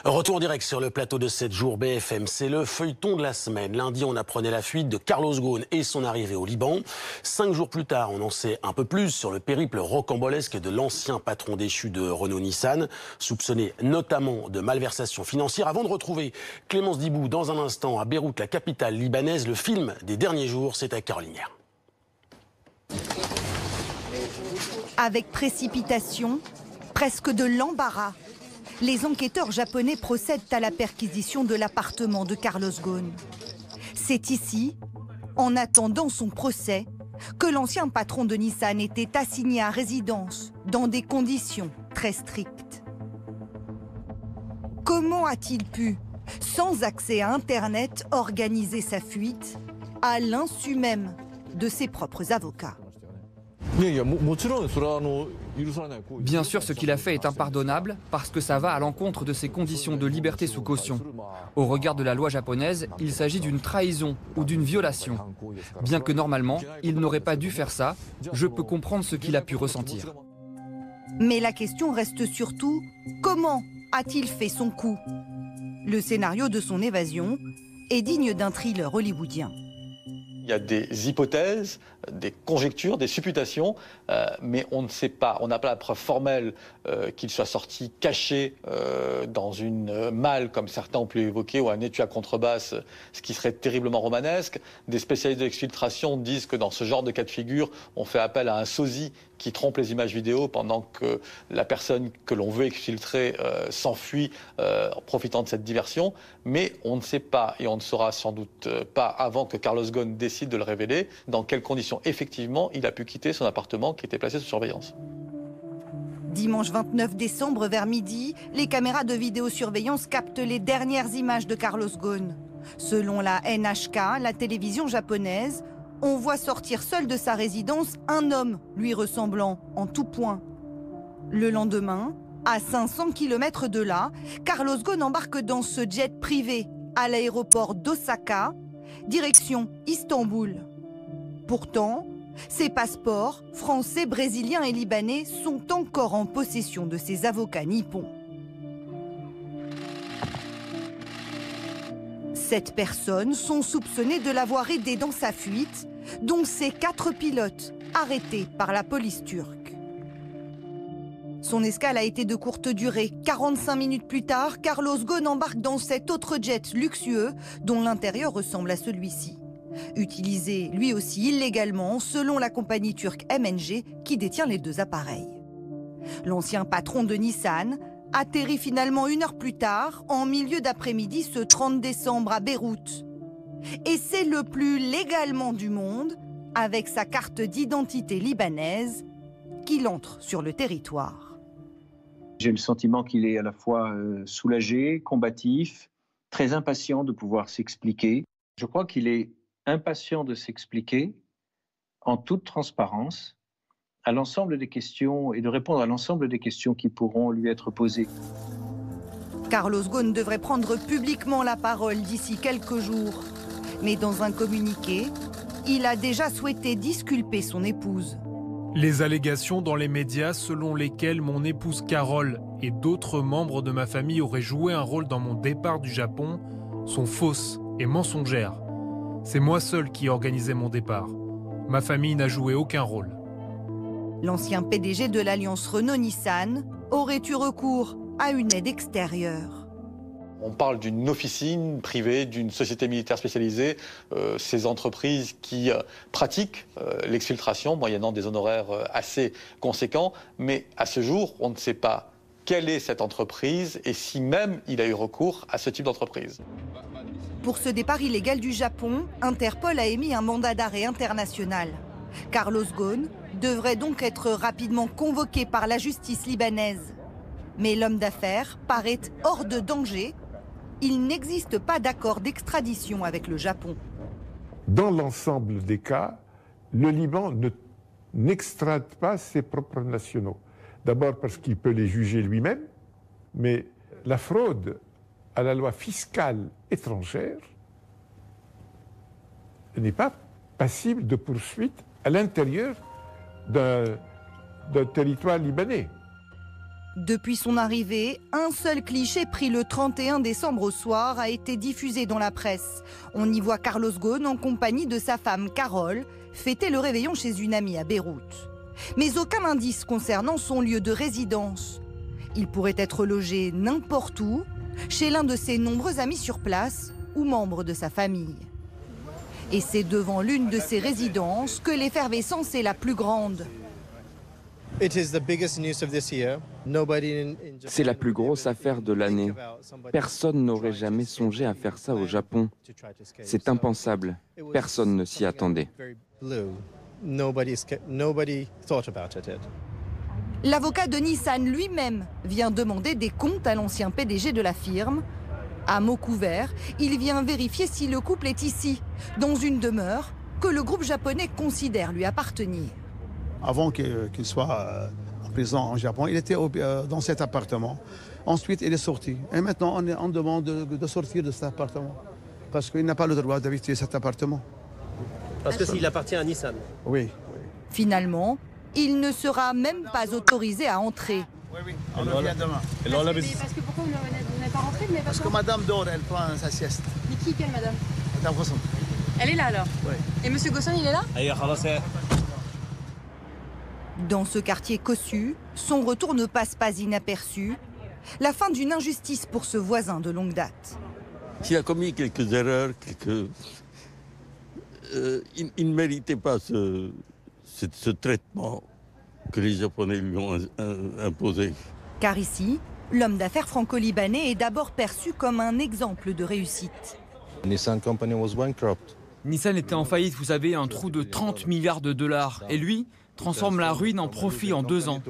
Retour direct sur le plateau de 7 jours BFM. C'est le feuilleton de la semaine. Lundi, on apprenait la fuite de Carlos Ghosn et son arrivée au Liban. 5 jours plus tard, on en sait un peu plus sur le périple rocambolesque de l'ancien patron déchu de Renault-Nissan, soupçonné notamment de malversation financière. Avant de retrouver Clémence Dibou dans un instant à Beyrouth, la capitale libanaise, le film des derniers jours, c'est à Caroline Hier. Avec précipitation, presque de l'embarras, les enquêteurs japonais procèdent à la perquisition de l'appartement de Carlos Ghosn. C'est ici, en attendant son procès, que l'ancien patron de Nissan était assigné à résidence dans des conditions très strictes. Comment a-t-il pu, sans accès à Internet, organiser sa fuite à l'insu même de ses propres avocats? Bien sûr, ce qu'il a fait est impardonnable parce que ça va à l'encontre de ses conditions de liberté sous caution. Au regard de la loi japonaise, il s'agit d'une trahison ou d'une violation. Bien que normalement, il n'aurait pas dû faire ça, je peux comprendre ce qu'il a pu ressentir. Mais la question reste surtout, comment a-t-il fait son coup? Le scénario de son évasion est digne d'un thriller hollywoodien. Il y a des hypothèses, des conjectures, des supputations, mais on ne sait pas, on n'a pas la preuve formelle qu'il soit sorti caché dans une malle, comme certains ont pu évoquer, ou un étui à contrebasse, ce qui serait terriblement romanesque. Des spécialistes de l'exfiltration disent que dans ce genre de cas de figure, on fait appel à un sosie qui trompe les images vidéo pendant que la personne que l'on veut exfiltrer s'enfuit en profitant de cette diversion. Mais on ne sait pas, et on ne saura sans doute pas avant que Carlos Ghosn décide de le révéler, dans quelles conditions effectivement il a pu quitter son appartement qui était placé sous surveillance. Dimanche 29 décembre vers midi, les caméras de vidéosurveillance captent les dernières images de Carlos Ghosn. Selon la NHK, la télévision japonaise, on voit sortir seul de sa résidence un homme lui ressemblant en tout point. Le lendemain, à 500 km de là, Carlos Ghosn embarque dans ce jet privé à l'aéroport d'Osaka, direction Istanbul. Pourtant, ses passeports, français, brésiliens et libanais, sont encore en possession de ses avocats nippons. 7 personnes sont soupçonnées de l'avoir aidé dans sa fuite, dont ses 4 pilotes, arrêtés par la police turque. Son escale a été de courte durée. 45 minutes plus tard, Carlos Ghosn embarque dans cet autre jet luxueux, dont l'intérieur ressemble à celui-ci. Utilisé lui aussi illégalement, selon la compagnie turque MNG, qui détient les 2 appareils. L'ancien patron de Nissan atterrit finalement 1 heure plus tard, en milieu d'après-midi, ce 30 décembre à Beyrouth. Et c'est le plus légalement du monde, avec sa carte d'identité libanaise, qu'il entre sur le territoire. J'ai le sentiment qu'il est à la fois soulagé, combatif, très impatient de pouvoir s'expliquer. Je crois qu'il est impatient de s'expliquer en toute transparence à l'ensemble des questions et de répondre à l'ensemble des questions qui pourront lui être posées. Carlos Ghosn devrait prendre publiquement la parole d'ici quelques jours. Mais dans un communiqué, il a déjà souhaité disculper son épouse. Les allégations dans les médias selon lesquelles mon épouse Carole et d'autres membres de ma famille auraient joué un rôle dans mon départ du Japon sont fausses et mensongères. C'est moi seul qui ai organisé mon départ. Ma famille n'a joué aucun rôle. L'ancien PDG de l'alliance Renault-Nissan aurait eu recours à une aide extérieure. On parle d'une officine privée, d'une société militaire spécialisée, ces entreprises qui pratiquent l'exfiltration, moyennant des honoraires assez conséquents. Mais à ce jour, on ne sait pas quelle est cette entreprise et si même il a eu recours à ce type d'entreprise. Pour ce départ illégal du Japon, Interpol a émis un mandat d'arrêt international. Carlos Ghosn devrait donc être rapidement convoqué par la justice libanaise. Mais l'homme d'affaires paraît hors de danger. Il n'existe pas d'accord d'extradition avec le Japon. Dans l'ensemble des cas, le Liban n'extrade pas ses propres nationaux. D'abord parce qu'il peut les juger lui-même, mais la fraude à la loi fiscale étrangère n'est pas passible de poursuite à l'intérieur d'un territoire libanais. Depuis son arrivée, un seul cliché pris le 31 décembre au soir a été diffusé dans la presse. On y voit Carlos Ghosn en compagnie de sa femme Carole fêter le réveillon chez une amie à Beyrouth. Mais aucun indice concernant son lieu de résidence. Il pourrait être logé n'importe où, chez l'un de ses nombreux amis sur place ou membres de sa famille. Et c'est devant l'une de ces résidences que l'effervescence est la plus grande. C'est la plus grosse affaire de l'année. Personne n'aurait jamais songé à faire ça au Japon. C'est impensable. Personne ne s'y attendait. L'avocat de Nissan lui-même vient demander des comptes à l'ancien PDG de la firme. À mots couverts, il vient vérifier si le couple est ici, dans une demeure que le groupe japonais considère lui appartenir. Avant qu'il soit en prison en Japon, il était dans cet appartement. Ensuite, il est sorti. Et maintenant, on demande de sortir de cet appartement. Parce qu'il n'a pas le droit d'habiter cet appartement. Parce qu'il appartient à Nissan. Oui. Finalement, il ne sera même pas autorisé à entrer. Oui, on revient demain. Parce que pourquoi vous n'êtes pas rentré? Parce que madame dort, elle prend sa sieste. Mais qui, quelle madame? Madame Ghosn. Elle est là alors? Oui. Et monsieur Ghosn, il est là? Dans ce quartier cossu, son retour ne passe pas inaperçu. La fin d'une injustice pour ce voisin de longue date. Il a commis quelques erreurs, il ne méritait pas ce traitement que les Japonais lui ont imposé. Car ici, l'homme d'affaires franco-libanais est d'abord perçu comme un exemple de réussite. Nissan Company was bankrupt. Nissan était en faillite, vous savez, un trou de 30 milliards de dollars. Et lui transforme la ruine en profit en 2 ans.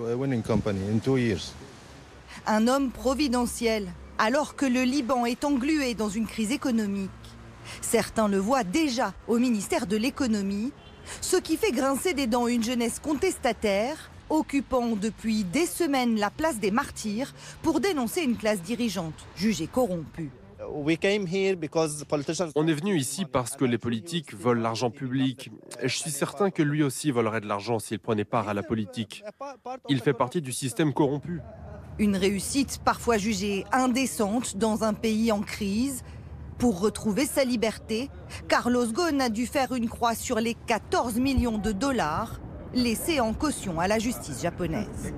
Un homme providentiel, alors que le Liban est englué dans une crise économique. Certains le voient déjà au ministère de l'économie, ce qui fait grincer des dents une jeunesse contestataire, occupant depuis des semaines la place des martyrs pour dénoncer une classe dirigeante jugée corrompue. On est venu ici parce que les politiques volent l'argent public. Et je suis certain que lui aussi volerait de l'argent s'il prenait part à la politique. Il fait partie du système corrompu. Une réussite parfois jugée indécente dans un pays en crise. Pour retrouver sa liberté, Carlos Ghosn a dû faire une croix sur les 14 millions de dollars laissés en caution à la justice japonaise.